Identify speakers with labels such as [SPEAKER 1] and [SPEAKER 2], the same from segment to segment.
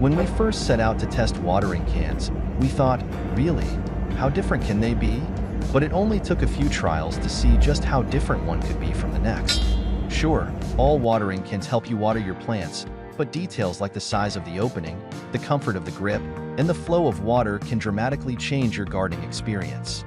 [SPEAKER 1] When we first set out to test watering cans, we thought, really? How different can they be? But it only took a few trials to see just how different one could be from the next. Sure, all watering cans help you water your plants, but details like the size of the opening, the comfort of the grip, and the flow of water can dramatically change your gardening experience.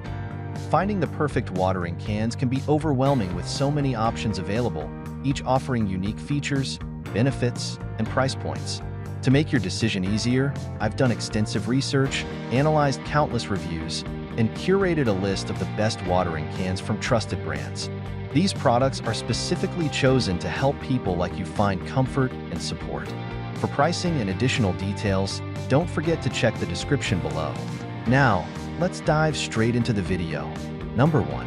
[SPEAKER 1] Finding the perfect watering cans can be overwhelming with so many options available, each offering unique features, benefits, and price points. To make your decision easier, I've done extensive research, analyzed countless reviews, and curated a list of the best watering cans from trusted brands. These products are specifically chosen to help people like you find comfort and support. For pricing and additional details, don't forget to check the description below. Now, let's dive straight into the video. Number 1.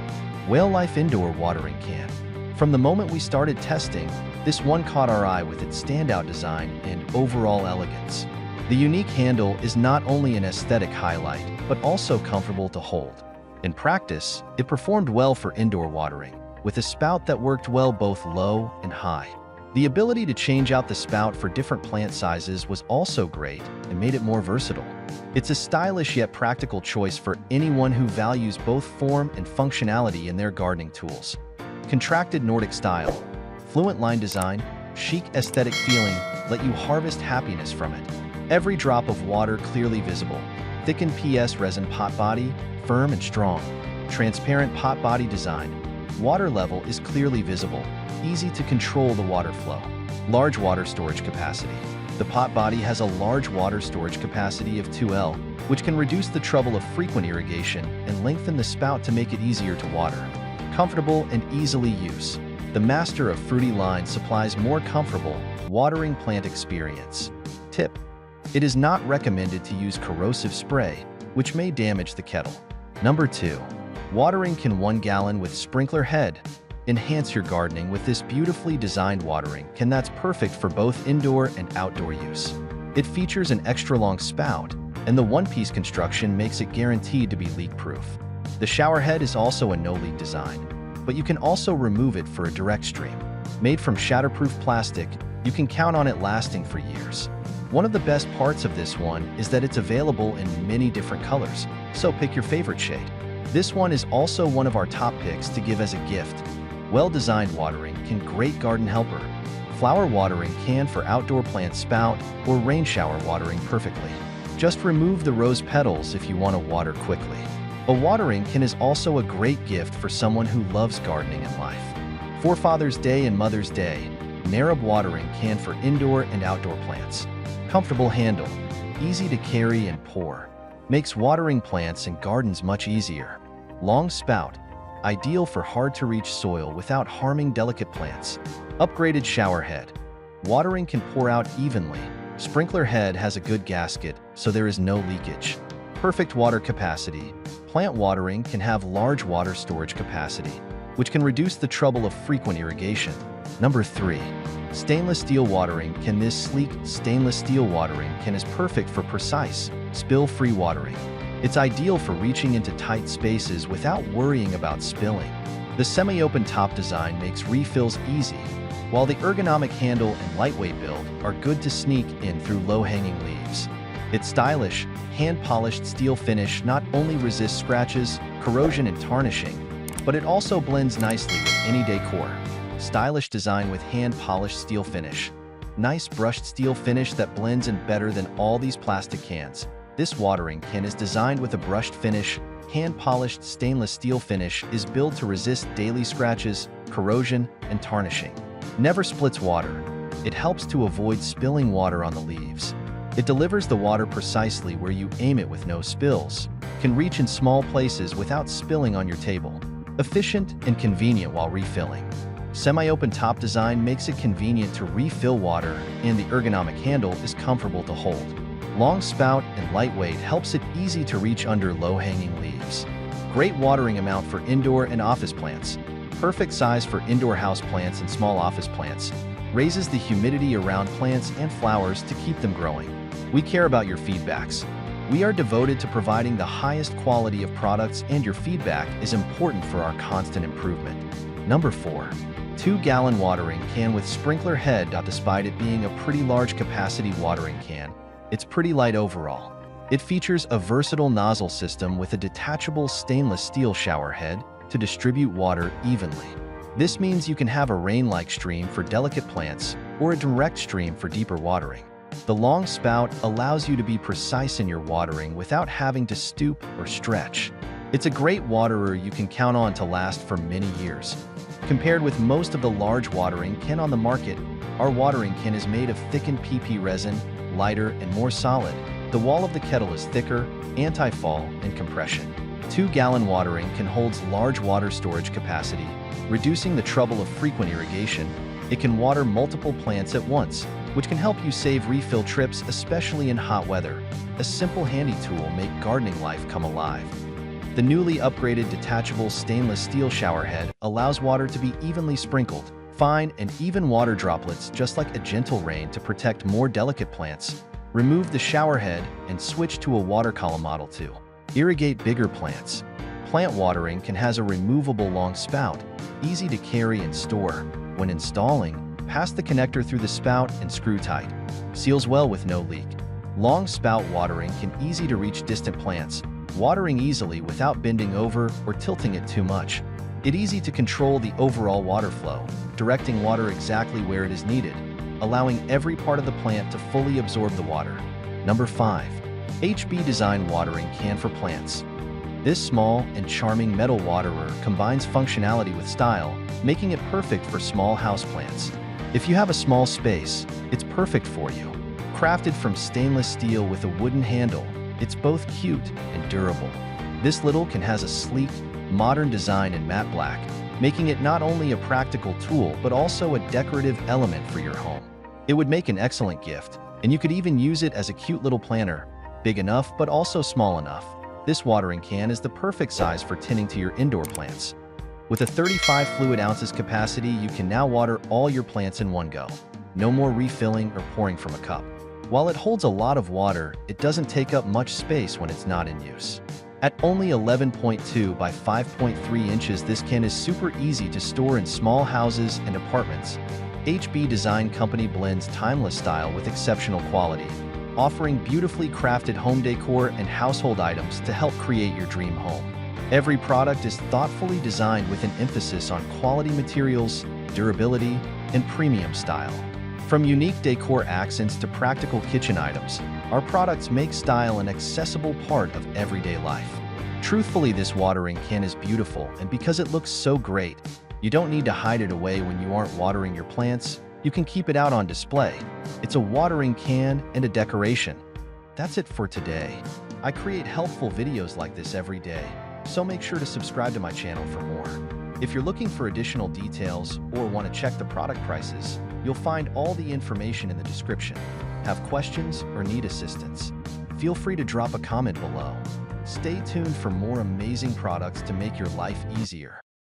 [SPEAKER 1] Whale Life Indoor Watering Can. From the moment we started testing, this one caught our eye with its standout design and overall elegance. The unique handle is not only an aesthetic highlight, but also comfortable to hold. In practice, it performed well for indoor watering, with a spout that worked well both low and high. The ability to change out the spout for different plant sizes was also great and made it more versatile. It's a stylish yet practical choice for anyone who values both form and functionality in their gardening tools. Contracted Nordic style, fluent line design, chic aesthetic feeling let you harvest happiness from it. Every drop of water clearly visible. Thickened PS resin pot body, firm and strong. Transparent pot body design. Water level is clearly visible, easy to control the water flow. Large water storage capacity. The pot body has a large water storage capacity of 2L, which can reduce the trouble of frequent irrigation and lengthen the spout to make it easier to water. Comfortable and easily use. The Master of Fruity line supplies more comfortable, watering plant experience. Tip: it is not recommended to use corrosive spray, which may damage the kettle. Number 2. Watering Can 1 gallon with sprinkler head. Enhance your gardening with this beautifully designed watering can that's perfect for both indoor and outdoor use. It features an extra long spout, and the one-piece construction makes it guaranteed to be leak-proof. The shower head is also a no-leak design, but you can also remove it for a direct stream. Made from shatterproof plastic, you can count on it lasting for years. One of the best parts of this one is that it's available in many different colors, so pick your favorite shade. This one is also one of our top picks to give as a gift. Well-designed watering can great garden helper. Flower watering can for outdoor plant spout or rain shower watering perfectly. Just remove the rose petals if you want to water quickly. A watering can is also a great gift for someone who loves gardening in life. For Father's Day and Mother's Day, Narab watering can for indoor and outdoor plants. Comfortable handle, easy to carry and pour. Makes watering plants and gardens much easier. Long spout, ideal for hard-to-reach soil without harming delicate plants. Upgraded shower head. Watering can pour out evenly. Sprinkler head has a good gasket, so there is no leakage. Perfect water capacity. Plant watering can have large water storage capacity, which can reduce the trouble of frequent irrigation. Number 3. Stainless steel watering can. This sleek stainless steel watering can is perfect for precise, spill-free watering. It's ideal for reaching into tight spaces without worrying about spilling. The semi-open top design makes refills easy, while the ergonomic handle and lightweight build are good to sneak in through low-hanging leaves. Its stylish, hand-polished steel finish not only resists scratches, corrosion, and tarnishing, but it also blends nicely with any decor. Stylish design with hand-polished steel finish. Nice brushed steel finish that blends in better than all these plastic cans. This watering can is designed with a brushed finish. Hand-polished stainless steel finish is built to resist daily scratches, corrosion, and tarnishing. Never splits water. It helps to avoid spilling water on the leaves. It delivers the water precisely where you aim it with no spills. Can reach in small places without spilling on your table. Efficient and convenient while refilling. Semi-open top design makes it convenient to refill water, and the ergonomic handle is comfortable to hold. Long spout and lightweight helps it easy to reach under low-hanging leaves. Great watering amount for indoor and office plants. Perfect size for indoor house plants and small office plants. Raises the humidity around plants and flowers to keep them growing. We care about your feedbacks. We are devoted to providing the highest quality of products, and your feedback is important for our constant improvement. Number 4. 2-gallon watering can with sprinkler head. Despite it being a pretty large capacity watering can, It's pretty light overall. It features a versatile nozzle system with a detachable stainless steel shower head to distribute water evenly. This means you can have a rain-like stream for delicate plants or a direct stream for deeper watering. The long spout allows you to be precise in your watering without having to stoop or stretch. It's a great waterer you can count on to last for many years. Compared with most of the large watering can on the market, our watering can is made of thickened PP resin, lighter and more solid. The wall of the kettle is thicker, anti-fall, and compression. 2-gallon watering can holds large water storage capacity, reducing the trouble of frequent irrigation. It can water multiple plants at once, which can help you save refill trips, especially in hot weather. A simple handy tool make gardening life come alive. The newly upgraded detachable stainless steel shower head allows water to be evenly sprinkled, fine and even water droplets just like a gentle rain to protect more delicate plants. Remove the shower head and switch to a water column model to irrigate bigger plants. Plant watering can has a removable long spout, easy to carry and store. When installing, pass the connector through the spout and screw tight. Seals well with no leak. Long spout watering can easy to reach distant plants, watering easily without bending over or tilting it too much. It's easy to control the overall water flow, directing water exactly where it is needed, allowing every part of the plant to fully absorb the water. Number 5. HB Design Watering Can for Plants. This small and charming metal waterer combines functionality with style, making it perfect for small houseplants. If you have a small space, it's perfect for you. Crafted from stainless steel with a wooden handle, it's both cute and durable. This little can has a sleek, modern design in matte black, making it not only a practical tool but also a decorative element for your home. It would make an excellent gift, and you could even use it as a cute little planter, big enough but also small enough. This watering can is the perfect size for tending to your indoor plants. With a 35 fluid ounces capacity, you can now water all your plants in one go. No more refilling or pouring from a cup. While it holds a lot of water, it doesn't take up much space when it's not in use. At only 11.2 by 5.3 inches, this can is super easy to store in small houses and apartments. HB Design Company blends timeless style with exceptional quality, offering beautifully crafted home decor and household items to help create your dream home. Every product is thoughtfully designed with an emphasis on quality materials, durability, and premium style. From unique decor accents to practical kitchen items, our products make style an accessible part of everyday life. Truthfully, this watering can is beautiful, and because it looks so great, you don't need to hide it away when you aren't watering your plants. You can keep it out on display. It's a watering can and a decoration. That's it for today. I create helpful videos like this every day, so make sure to subscribe to my channel for more. If you're looking for additional details or want to check the product prices, you'll find all the information in the description. Have questions or need assistance? Feel free to drop a comment below. Stay tuned for more amazing products to make your life easier.